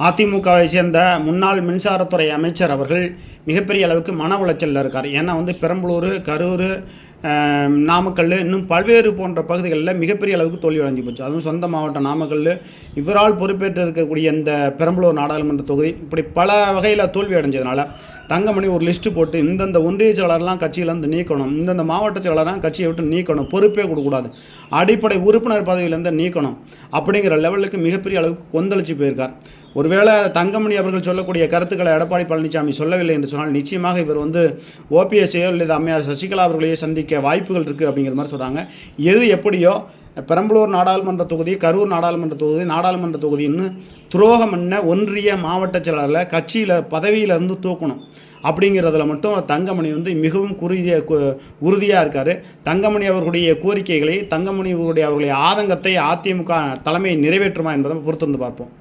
அதிமுகவை சேர்ந்த முன்னாள் மின்சாரத்துறை அமைச்சர் அவர்கள் மிகப்பெரிய அளவுக்கு மன உளைச்சலில் இருக்கார். ஏன்னா பெரம்பலூர், கரூர், நாமக்கல் இன்னும் பல்வேறு போன்ற பகுதிகளில் மிகப்பெரிய அளவுக்கு தோல்வி அடைஞ்சு போச்சு. அதுவும் சொந்த மாவட்டம் நாமக்கல், இவரால் பொறுப்பேற்று இருக்கக்கூடிய இந்த பெரம்பலூர் நாடாளுமன்ற தொகுதி இப்படி பல வகையில் தோல்வி அடைஞ்சதுனால தங்கமணி ஒரு லிஸ்ட்டு போட்டு இந்தந்த ஒன்றிய செயலாளர்லாம் கட்சியிலேருந்து நீக்கணும், இந்தந்த மாவட்ட செயலாளர்லாம் கட்சியை விட்டு நீக்கணும், பொறுப்பே கொடுக்கக்கூடாது, அடிப்படை உறுப்பினர் பதவியிலேருந்து நீக்கணும் அப்படிங்கிற லெவலுக்கு மிகப்பெரிய அளவுக்கு கொந்தளிச்சு போயிருக்கார். ஒருவேளை தங்கமணி அவர்கள் சொல்லக்கூடிய கருத்துக்களை எடப்பாடி பழனிசாமி சொல்லவில்லை என்று சொன்னால் நிச்சயமாக இவர் ஓபிஎஸ்ஐயோ அல்லது அம்மையார் சசிகலா அவர்களையோ சந்திக்க வாய்ப்புகள் இருக்குது அப்படிங்கிற மாதிரி சொல்கிறாங்க. எது எப்படியோ பெரம்பலூர் நாடாளுமன்ற தொகுதி, கரூர் நாடாளுமன்ற தொகுதின்னு துரோகம் பண்ண ஒன்றிய மாவட்ட செயலாளரில் கட்சியில் பதவியிலிருந்து தூக்கணும் அப்படிங்கிறதுல மட்டும் தங்கமணி மிகவும் உறுதியாக இருக்கார். தங்கமணி அவர்களுடைய கோரிக்கைகளை, தங்கமணி அவர்களுடைய ஆதங்கத்தை அதிமுக தலைமை நிறைவேற்றுமா என்பதை பொறுத்திருந்து பார்ப்போம்.